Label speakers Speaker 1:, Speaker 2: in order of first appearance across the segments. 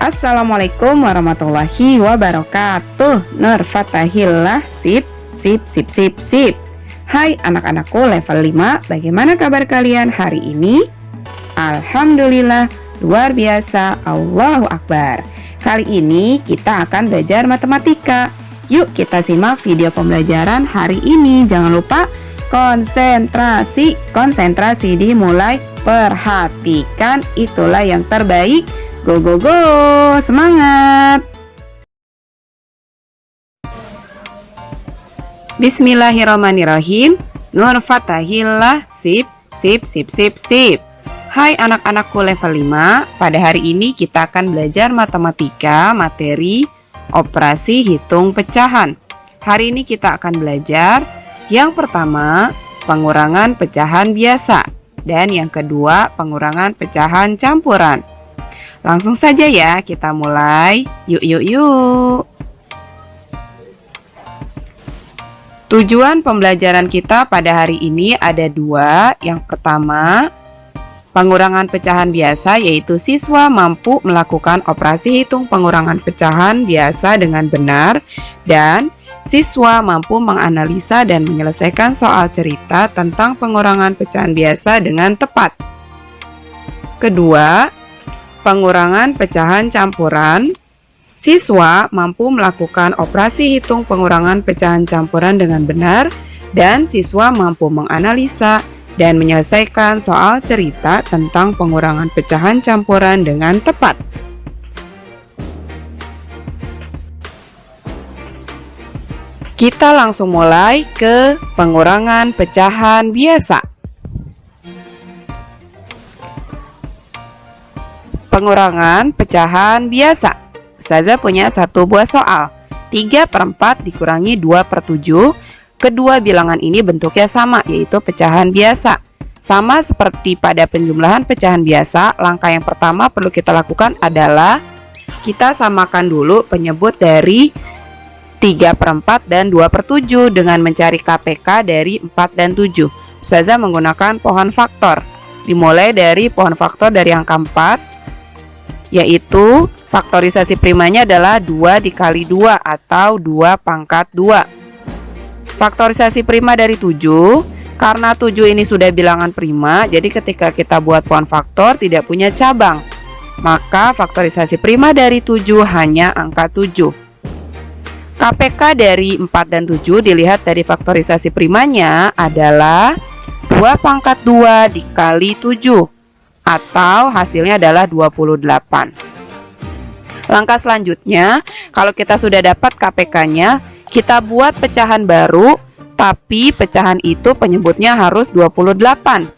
Speaker 1: Assalamualaikum warahmatullahi wabarakatuh. Nur Fatahillah, sip, sip, sip, sip, sip. Hai anak-anakku level 5, bagaimana kabar kalian hari ini? Alhamdulillah, luar biasa, Allahu Akbar. Kali ini kita akan belajar matematika. Yuk kita simak video pembelajaran hari ini. Jangan lupa konsentrasi dimulai. Perhatikan, itulah yang terbaik. Go, go, go, semangat. Bismillahirrahmanirrahim. Nur Fatahillah, sip, sip, sip, sip, sip. Hai anak-anakku level 5, pada hari ini kita akan belajar matematika materi operasi hitung pecahan. Hari ini kita akan belajar yang pertama, pengurangan pecahan biasa, dan yang kedua, pengurangan pecahan campuran. Langsung saja ya, kita mulai. Yuk. Tujuan pembelajaran kita pada hari ini ada dua. Yang pertama, pengurangan pecahan biasa, yaitu siswa mampu melakukan operasi hitung pengurangan pecahan biasa dengan benar, dan siswa mampu menganalisa dan menyelesaikan soal cerita tentang pengurangan pecahan biasa dengan tepat. Kedua, pengurangan pecahan campuran. Siswa mampu melakukan operasi hitung pengurangan pecahan campuran dengan benar, dan siswa mampu menganalisa dan menyelesaikan soal cerita tentang pengurangan pecahan campuran dengan tepat. Kita langsung mulai ke pengurangan pecahan biasa. Pengurangan pecahan biasa. Ustazah punya satu buah soal. 3/4 dikurangi 2/7. Kedua bilangan ini bentuknya sama, yaitu pecahan biasa. Sama seperti pada penjumlahan pecahan biasa, langkah yang pertama perlu kita lakukan adalah kita samakan dulu penyebut dari 3/4 dan 2/7 dengan mencari KPK dari 4 dan 7. Ustazah menggunakan pohon faktor. Dimulai dari pohon faktor dari angka 4, yaitu faktorisasi primanya adalah 2 dikali 2 atau 2 pangkat 2. Faktorisasi prima dari 7, karena 7 ini sudah bilangan prima, jadi ketika kita buat pohon faktor tidak punya cabang, maka faktorisasi prima dari 7 hanya angka 7. KPK dari 4 dan 7 dilihat dari faktorisasi primanya adalah 2 pangkat 2 dikali 7, atau hasilnya adalah 28. Langkah selanjutnya, kalau kita sudah dapat KPK-nya, kita buat pecahan baru, tapi pecahan itu penyebutnya harus 28.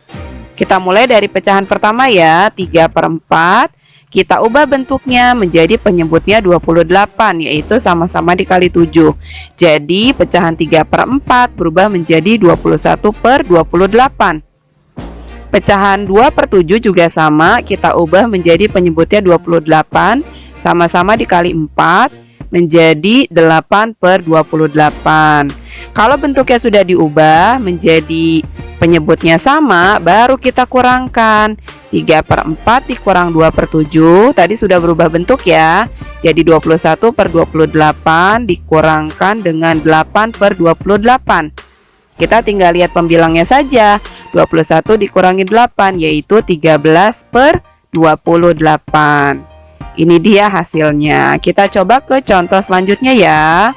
Speaker 1: Kita mulai dari pecahan pertama ya, 3/4. Kita ubah bentuknya menjadi penyebutnya 28, yaitu sama-sama dikali 7. Jadi pecahan 3/4 berubah menjadi 21/28. Pecahan 2/7 juga sama, kita ubah menjadi penyebutnya 28, sama-sama dikali 4, menjadi 8/28. Kalau bentuknya sudah diubah menjadi penyebutnya sama, baru kita kurangkan. 3/4 dikurang 2/7, tadi sudah berubah bentuk ya. Jadi 21/28 dikurangkan dengan 8/28. Kita tinggal lihat pembilangnya saja. 21 dikurangi 8, yaitu 13/28. Ini dia hasilnya. Kita coba ke contoh selanjutnya ya.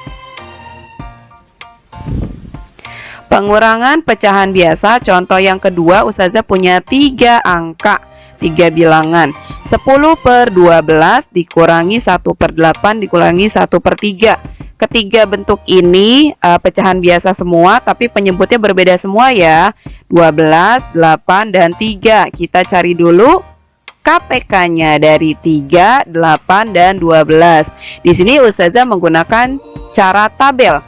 Speaker 1: Pengurangan pecahan biasa. Contoh yang kedua, Ustazah punya 3 angka, 3 bilangan. 10/12 dikurangi 1/8 dikurangi 1/3. Ketiga bentuk ini pecahan biasa semua, tapi penyebutnya berbeda semua ya. 12, 8, dan 3. Kita cari dulu KPK-nya dari 3, 8, dan 12. Di sini Ustazah menggunakan cara tabel.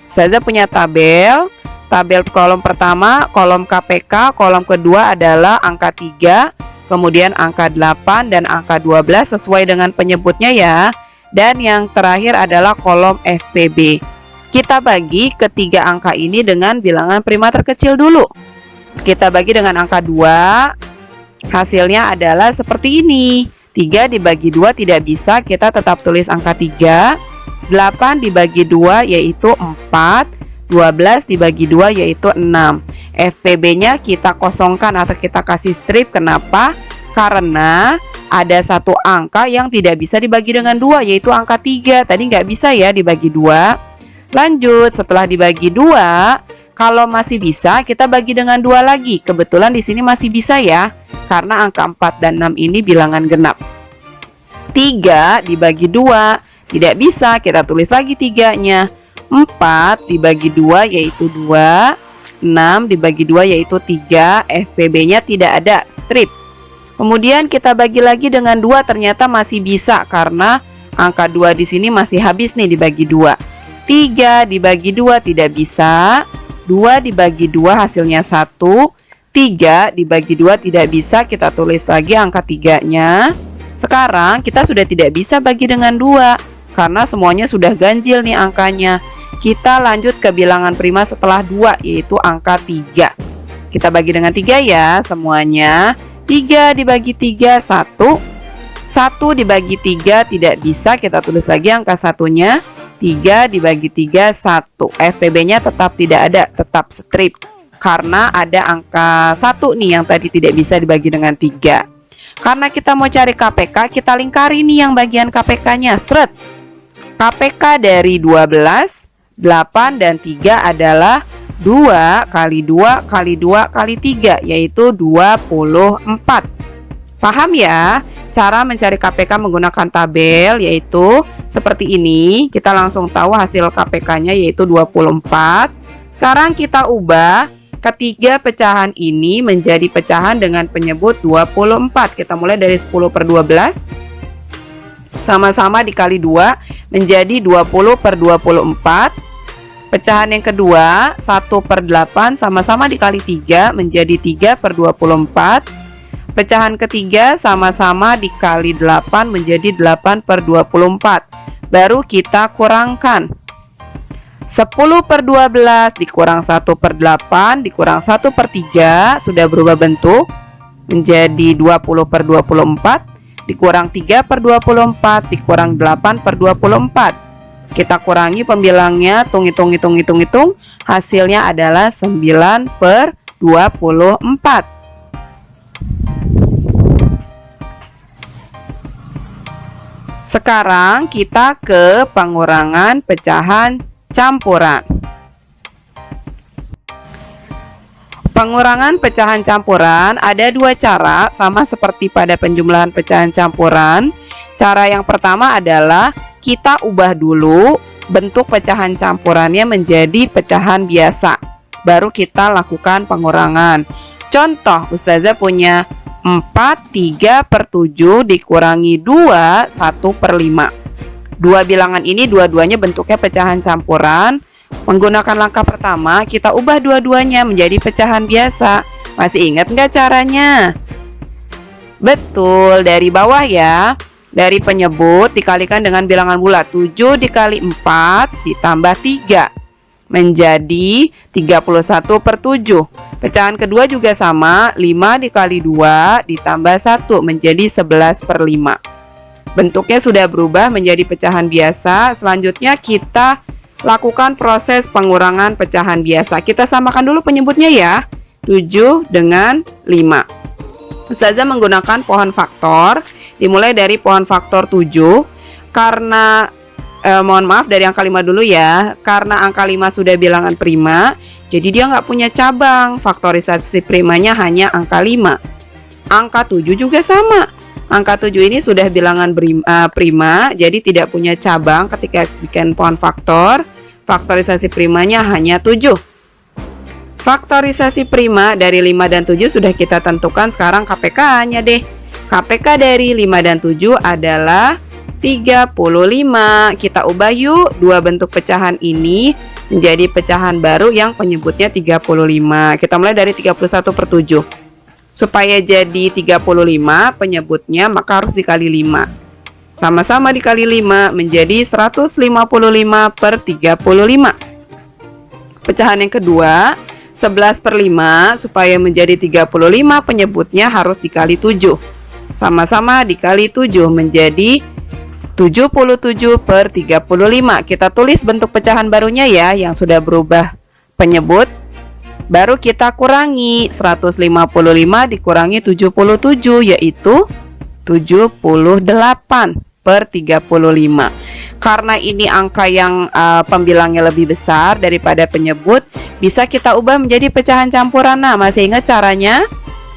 Speaker 1: Ustazah punya tabel. Tabel kolom pertama, kolom KPK, kolom kedua adalah angka 3, kemudian angka 8, dan angka 12 sesuai dengan penyebutnya ya. Dan yang terakhir adalah kolom FPB. Kita bagi ketiga angka ini dengan bilangan prima terkecil dulu. Kita bagi dengan angka 2. Hasilnya adalah seperti ini. 3 dibagi 2 tidak bisa, kita tetap tulis angka 3. 8 dibagi 2 yaitu 4. 12 dibagi 2 yaitu 6. FPB-nya kita kosongkan atau kita kasih strip. Kenapa? Karena ada satu angka yang tidak bisa dibagi dengan 2, yaitu angka 3. Tadi nggak bisa ya dibagi 2. Lanjut, setelah dibagi 2, kalau masih bisa kita bagi dengan 2 lagi. Kebetulan di sini masih bisa ya, karena angka 4 dan 6 ini bilangan genap. 3 dibagi 2 tidak bisa, kita tulis lagi 3-nya. 4 dibagi 2 yaitu 2. 6 dibagi 2 yaitu 3. FPB-nya tidak ada, strip. Kemudian kita bagi lagi dengan 2, ternyata masih bisa karena angka 2 di sini masih habis nih dibagi 2. 3 dibagi 2 tidak bisa. 2 dibagi 2 hasilnya 1. 3 dibagi 2 tidak bisa, kita tulis lagi angka 3-nya. Sekarang kita sudah tidak bisa bagi dengan 2 karena semuanya sudah ganjil nih angkanya. Kita lanjut ke bilangan prima setelah 2 yaitu angka 3. Kita bagi dengan 3 ya semuanya. 3 dibagi 3 1. 1 dibagi 3 tidak bisa, kita tulis lagi angka 1-nya. 3 dibagi 3 1. FPB-nya tetap tidak ada, tetap strip. Karena ada angka 1 nih yang tadi tidak bisa dibagi dengan 3. Karena kita mau cari KPK, kita lingkari nih yang bagian KPK-nya. Seret. KPK dari 12, 8, dan 3 adalah 2 kali 2 kali 2 kali 3, yaitu 24. Paham ya? Cara mencari KPK menggunakan tabel yaitu seperti ini. Kita langsung tahu hasil KPK-nya yaitu 24. Sekarang kita ubah ketiga pecahan ini menjadi pecahan dengan penyebut 24. Kita mulai dari 10/12. Sama-sama dikali 2 menjadi 20/24. Pecahan yang kedua 1/8 sama-sama dikali 3 menjadi 3/24. Pecahan ketiga sama-sama dikali 8 menjadi 8/24. Baru kita kurangkan. 10/12 dikurang 1/8 dikurang 1/3 sudah berubah bentuk menjadi 20/24. Dikurang 3/24 dikurang 8/24. Kita kurangi pembilangnya, hitung, hasilnya adalah 9/24. Sekarang kita ke pengurangan pecahan campuran. Pengurangan pecahan campuran ada dua cara, sama seperti pada penjumlahan pecahan campuran. Cara yang pertama adalah kita ubah dulu bentuk pecahan campurannya menjadi pecahan biasa, baru kita lakukan pengurangan. Contoh, Ustazah punya 4 3/7 dikurangi 2 1/5. Dua bilangan ini dua-duanya bentuknya pecahan campuran. Menggunakan langkah pertama, kita ubah dua-duanya menjadi pecahan biasa. Masih ingat nggak caranya? Betul, dari bawah ya. Dari penyebut dikalikan dengan bilangan bulat. 7 dikali 4 ditambah 3 menjadi 31/7. Pecahan kedua juga sama, 5 dikali 2 ditambah 1 menjadi 11/5. Bentuknya sudah berubah menjadi pecahan biasa. Selanjutnya kita lakukan proses pengurangan pecahan biasa. Kita samakan dulu penyebutnya ya. 7 dengan 5. Ustazah menggunakan pohon faktor. Dimulai dari pohon faktor 7. Karena mohon maaf dari angka 5 dulu ya. Karena angka 5 sudah bilangan prima, jadi dia nggak punya cabang. Faktorisasi primanya hanya angka 5. Angka 7 juga sama. Angka 7 ini sudah bilangan prima, jadi tidak punya cabang ketika bikin pohon faktor. Faktorisasi primanya hanya 7. Faktorisasi prima dari 5 dan 7 sudah kita tentukan. Sekarang KPK-nya deh. KPK dari 5 dan 7 /35. Kita ubah yuk dua bentuk pecahan ini menjadi pecahan baru yang penyebutnya 35. Kita mulai dari 31/7. Supaya jadi 35 penyebutnya, maka harus dikali 5. Sama-sama dikali 5 menjadi 155/35. Pecahan yang kedua 11/5. Supaya menjadi 35 penyebutnya harus dikali 7. sama-sama dikali 7 menjadi 77 per 35. Kita tulis bentuk pecahan barunya ya, yang sudah berubah penyebut. Baru kita kurangi 155 dikurangi 77, yaitu 78 per 35. Karena ini angka yang pembilangnya lebih besar daripada penyebut, bisa kita ubah menjadi pecahan campuran. Nah, masih ingat caranya?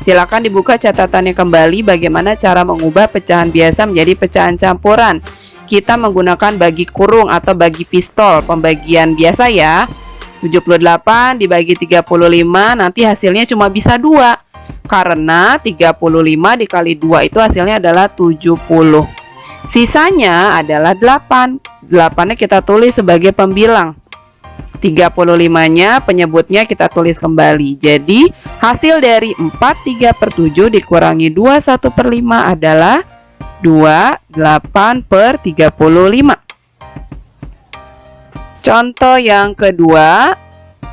Speaker 1: Silakan dibuka catatannya kembali bagaimana cara mengubah pecahan biasa menjadi pecahan campuran. Kita menggunakan bagi kurung atau bagi pistol, pembagian biasa ya. 78 dibagi 35, nanti hasilnya cuma bisa 2. Karena 35 dikali 2 itu hasilnya adalah 70. Sisanya adalah 8. 8-nya kita tulis sebagai pembilang. 35-nya penyebutnya kita tulis kembali. Jadi hasil dari 43 per 7 dikurangi 21 per 5 adalah 28 per 35. Contoh yang kedua,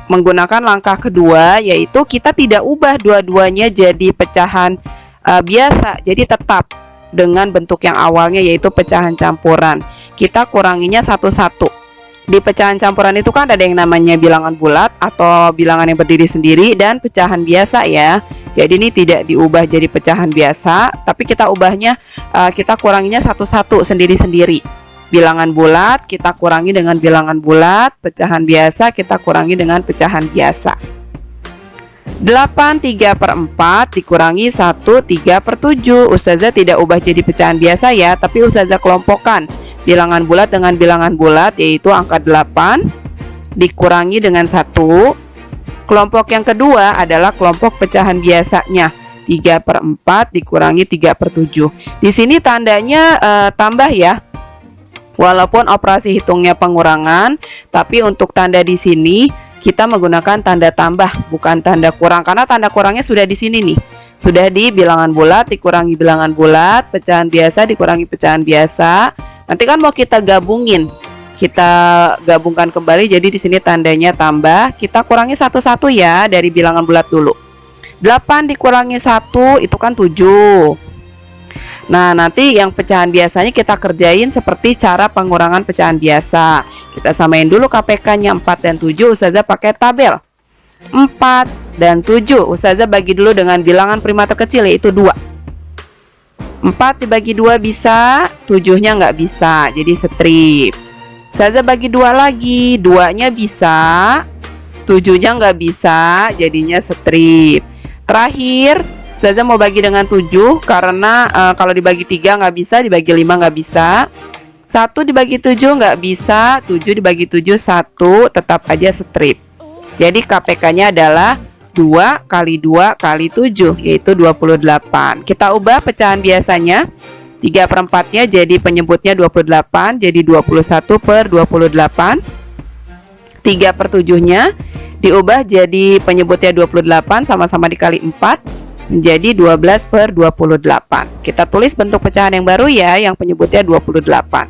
Speaker 1: menggunakan langkah kedua, yaitu kita tidak ubah dua-duanya jadi pecahan biasa, jadi tetap dengan bentuk yang awalnya yaitu pecahan campuran. Kita kuranginya satu-satu. Di pecahan campuran itu kan ada yang namanya bilangan bulat atau bilangan yang berdiri sendiri dan pecahan biasa ya. Jadi ini tidak diubah jadi pecahan biasa, tapi kita ubahnya kita kuranginya satu-satu sendiri-sendiri. Bilangan bulat kita kurangi dengan bilangan bulat, pecahan biasa kita kurangi dengan pecahan biasa. 8 3 per 4 dikurangi 1 3 per 7. Ustazah tidak ubah jadi pecahan biasa ya, tapi Ustazah kelompokkan bilangan bulat dengan bilangan bulat, yaitu angka 8 dikurangi dengan 1. Kelompok yang kedua adalah kelompok pecahan biasanya, 3 per 4 dikurangi 3 per 7. Di sini tandanya tambah ya, walaupun operasi hitungnya pengurangan, tapi untuk tanda di sini kita menggunakan tanda tambah, bukan tanda kurang, karena tanda kurangnya sudah di sini nih. Sudah di bilangan bulat dikurangi bilangan bulat, pecahan biasa dikurangi pecahan biasa. Nanti kan mau kita gabungin, kita gabungkan kembali, jadi di sini tandanya tambah. Kita kurangi satu-satu ya, dari bilangan bulat dulu. 8 dikurangi 1 itu kan 7. Nah, nanti yang pecahan biasanya kita kerjain seperti cara pengurangan pecahan biasa. Kita samain dulu KPK-nya 4 dan 7, Ustazah pakai tabel. 4 dan 7, Ustazah bagi dulu dengan bilangan prima terkecil yaitu 2. 4 dibagi 2 bisa, 7-nya nggak bisa, jadi strip. Ustazah bagi 2 lagi, 2-nya bisa, 7-nya nggak bisa, jadinya strip. Terakhir, Ustazah mau bagi dengan 7 karena kalau dibagi 3 nggak bisa, dibagi 5 nggak bisa. 1 dibagi 7 nggak bisa, 7 dibagi 7 1, tetap aja strip. Jadi KPK-nya adalah 2 kali 2 kali 7, yaitu 28. Kita ubah pecahan biasanya, 3 per 4-nya jadi penyebutnya 28, jadi 21 per 28. 3 per 7-nya diubah jadi penyebutnya 28, sama-sama dikali 4, menjadi 12 per 28. Kita tulis bentuk pecahan yang baru ya, yang penyebutnya 28.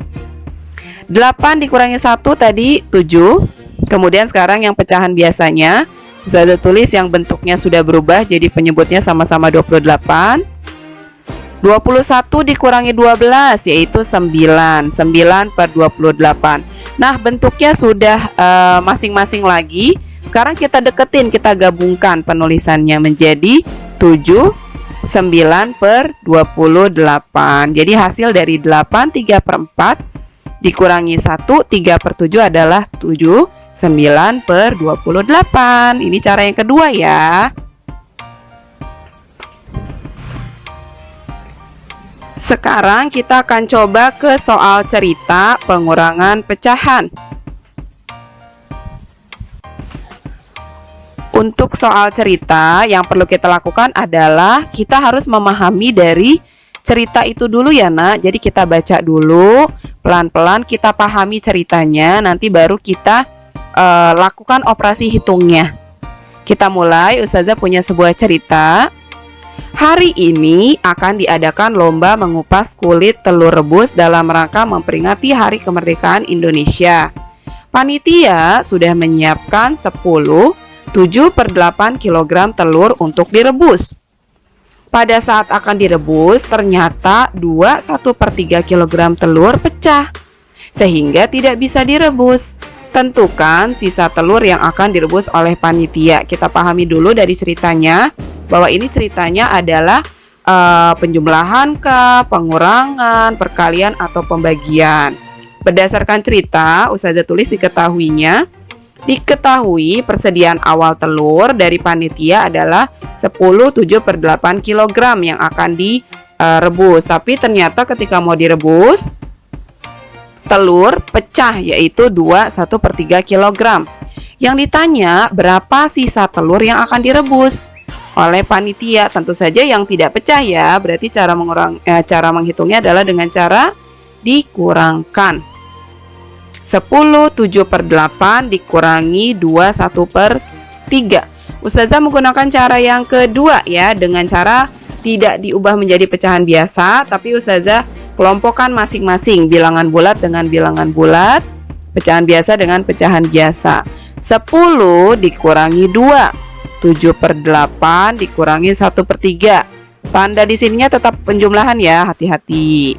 Speaker 1: 8 dikurangi 1 tadi 7. Kemudian sekarang yang pecahan biasanya, Ustazah tulis yang bentuknya sudah berubah jadi penyebutnya sama-sama 28. 21 dikurangi 12 yaitu 9. 9 per 28. Nah, bentuknya sudah masing-masing lagi. Sekarang kita deketin, kita gabungkan penulisannya menjadi 7, 9 per 28. Jadi hasil dari 8 3 per 4 dikurangi 1 3 per 7 adalah 7, 9 per 28. Ini cara yang kedua ya. Sekarang kita akan coba ke soal cerita pengurangan pecahan. Untuk soal cerita, yang perlu kita lakukan adalah kita harus memahami dari cerita itu dulu ya nak. Jadi kita baca dulu, pelan-pelan kita pahami ceritanya, nanti baru kita lakukan operasi hitungnya. Kita mulai, Ustazah punya sebuah cerita. Hari ini akan diadakan lomba mengupas kulit telur rebus dalam rangka memperingati Hari Kemerdekaan Indonesia. Panitia sudah menyiapkan 7 per 8 kg telur untuk direbus. Pada saat akan direbus, ternyata 2/1/3 kg telur pecah, sehingga tidak bisa direbus. Tentukan sisa telur yang akan direbus oleh panitia. Kita pahami dulu dari ceritanya, bahwa ini ceritanya adalah penjumlahan kah, pengurangan, perkalian, atau pembagian. Berdasarkan cerita, Ustazah tulis diketahui persediaan awal telur dari panitia adalah 10/7/8 kg yang akan direbus. Tapi ternyata ketika mau direbus, telur pecah, yaitu 2/1/3 kg. Yang ditanya berapa sisa telur yang akan direbus oleh panitia. Tentu saja yang tidak pecah ya, berarti cara menghitungnya adalah dengan cara dikurangkan. 10/7/8 dikurangi 2/1/3. Ustazah menggunakan cara yang kedua ya, dengan cara tidak diubah menjadi pecahan biasa, tapi Ustazah kelompokkan masing-masing, bilangan bulat dengan bilangan bulat, pecahan biasa dengan pecahan biasa. 10 dikurangi 2, 7/8 dikurangi 1/3. Tanda di sininya tetap penjumlahan ya, hati-hati.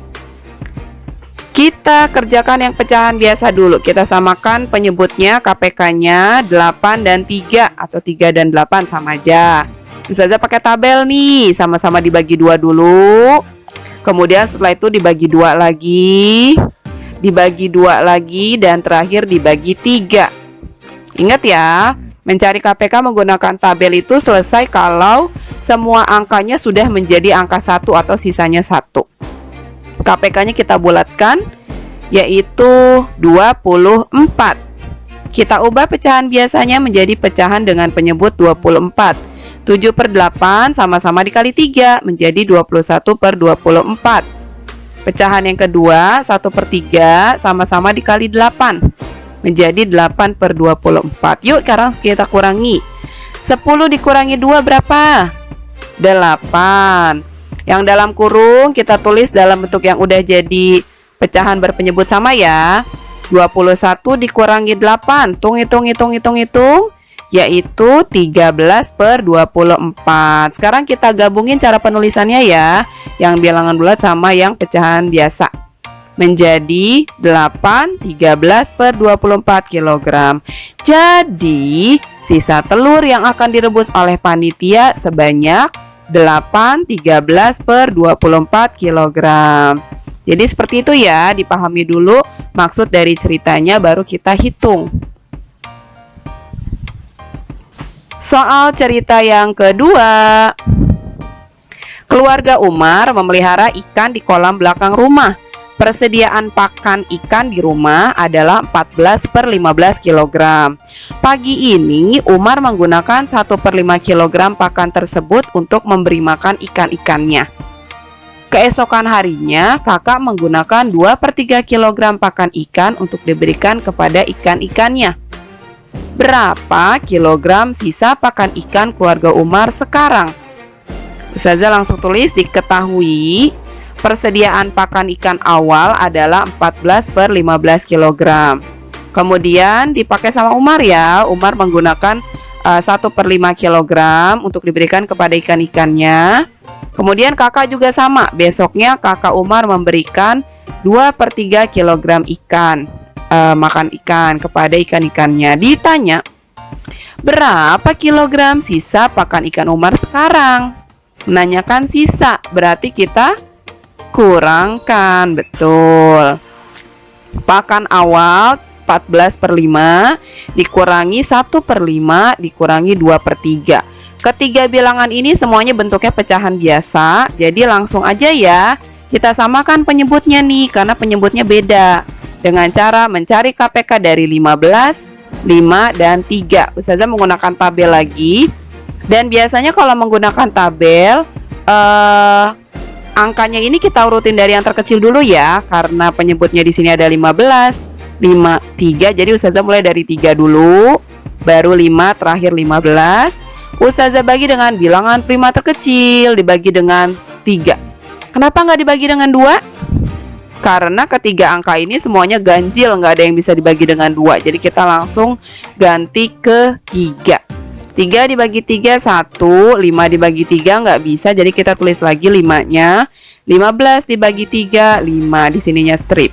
Speaker 1: Kita kerjakan yang pecahan biasa dulu. Kita samakan penyebutnya, KPK-nya 8 dan 3 atau 3 dan 8 sama aja. Ustazah pakai tabel nih, sama-sama dibagi 2 dulu. Kemudian setelah itu dibagi 2 lagi, dan terakhir dibagi 3. Ingat ya, mencari KPK menggunakan tabel itu selesai kalau semua angkanya sudah menjadi angka 1 atau sisanya 1. KPK-nya kita bulatkan, yaitu 24. Kita ubah pecahan biasanya menjadi pecahan dengan penyebut 24. 7/8 sama-sama dikali 3 menjadi 21/24. Pecahan yang kedua 1/3 sama-sama dikali 8 menjadi 8/24. Yuk sekarang kita kurangi. 10 dikurangi 2 berapa? 8. Yang dalam kurung kita tulis dalam bentuk yang udah jadi pecahan berpenyebut sama ya. 21 dikurangi 8, hitung, yaitu 13/24. Sekarang kita gabungin cara penulisannya ya, yang bilangan bulat sama yang pecahan biasa, menjadi 8 13/24 kg. Jadi sisa telur yang akan direbus oleh panitia sebanyak 8 13/24 kg. Jadi seperti itu ya, dipahami dulu maksud dari ceritanya baru kita hitung. Soal cerita yang kedua. Keluarga Umar memelihara ikan di kolam belakang rumah. Persediaan pakan ikan di rumah adalah 14/15 kg. Pagi ini Umar menggunakan 1/5 kg pakan tersebut untuk memberi makan ikan-ikannya. Keesokan harinya kakak menggunakan 2/3 kg pakan ikan untuk diberikan kepada ikan-ikannya. Berapa kilogram sisa pakan ikan keluarga Umar sekarang? Ustazah langsung tulis diketahui persediaan pakan ikan awal adalah 14/15 kg. Kemudian dipakai sama Umar ya. Umar menggunakan 1/5 kg untuk diberikan kepada ikan-ikannya. Kemudian kakak juga sama. Besoknya kakak Umar memberikan 2/3 kg ikan, makan ikan kepada ikan-ikannya. Ditanya, berapa kilogram sisa pakan ikan Umar sekarang? Menanyakan sisa, berarti kita kurangkan, betul. Pakan awal 14/5 dikurangi 1/5 dikurangi 2/3. Ketiga bilangan ini semuanya bentuknya pecahan biasa, jadi langsung aja ya kita samakan penyebutnya nih, karena penyebutnya beda, dengan cara mencari KPK dari 15, 5, dan 3. Ustazah menggunakan tabel lagi. Dan biasanya kalau menggunakan tabel, angkanya ini kita urutin dari yang terkecil dulu ya, karena penyebutnya di sini ada 15, 5, 3. Jadi Ustazah mulai dari 3 dulu, baru 5, terakhir 15. Ustazah bagi dengan bilangan prima terkecil, dibagi dengan 3. Kenapa nggak dibagi dengan 2? Karena ketiga angka ini semuanya ganjil, nggak ada yang bisa dibagi dengan 2. Jadi kita langsung ganti ke 3. 3 dibagi 3 1, 5 dibagi 3 nggak bisa, jadi kita tulis lagi 5-nya. 15 dibagi 3, 5, di sininya strip.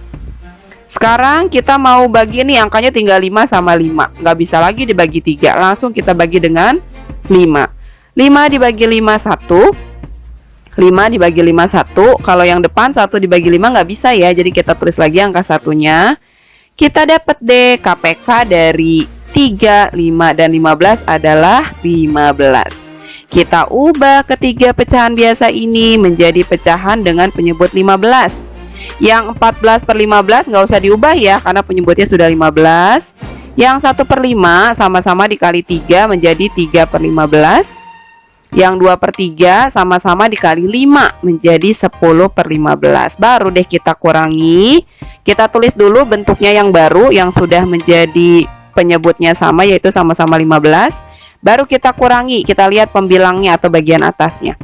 Speaker 1: Sekarang kita mau bagi nih, angkanya tinggal 5 sama 5, nggak bisa lagi dibagi 3, langsung kita bagi dengan 5. 5 dibagi 5 1, 5 dibagi 5 1, kalau yang depan 1 dibagi 5 nggak bisa ya, jadi kita tulis lagi angka satunya. Kita dapat deh KPK dari 3, 5, dan 15 adalah 15. Kita ubah ketiga pecahan biasa ini menjadi pecahan dengan penyebut 15. Yang 14 per 15 nggak usah diubah ya, karena penyebutnya sudah 15. Yang 1 per 5 sama-sama dikali 3 menjadi 3 per 15. Yang 2 per 3 sama-sama dikali 5 menjadi 10 per 15. Baru deh kita kurangi. Kita tulis dulu bentuknya yang baru yang sudah menjadi penyebutnya sama, yaitu sama-sama 15. Baru kita kurangi, kita lihat pembilangnya atau bagian atasnya.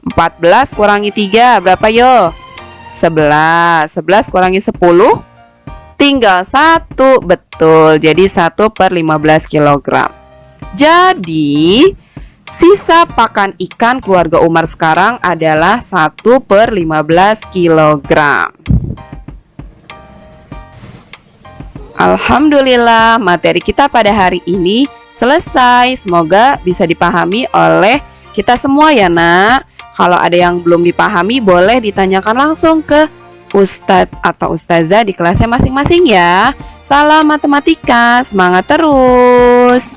Speaker 1: 14 kurangi 3 berapa yo? 11. 11 kurangi 10 tinggal 1. Betul, jadi 1 per 15 kg. Jadi sisa pakan ikan keluarga Umar sekarang adalah 1 per 15 kg. Alhamdulillah, materi kita pada hari ini selesai. Semoga bisa dipahami oleh kita semua ya nak. Kalau ada yang belum dipahami, boleh ditanyakan langsung ke Ustadz atau Ustazah di kelasnya masing-masing ya. Salam matematika, semangat terus.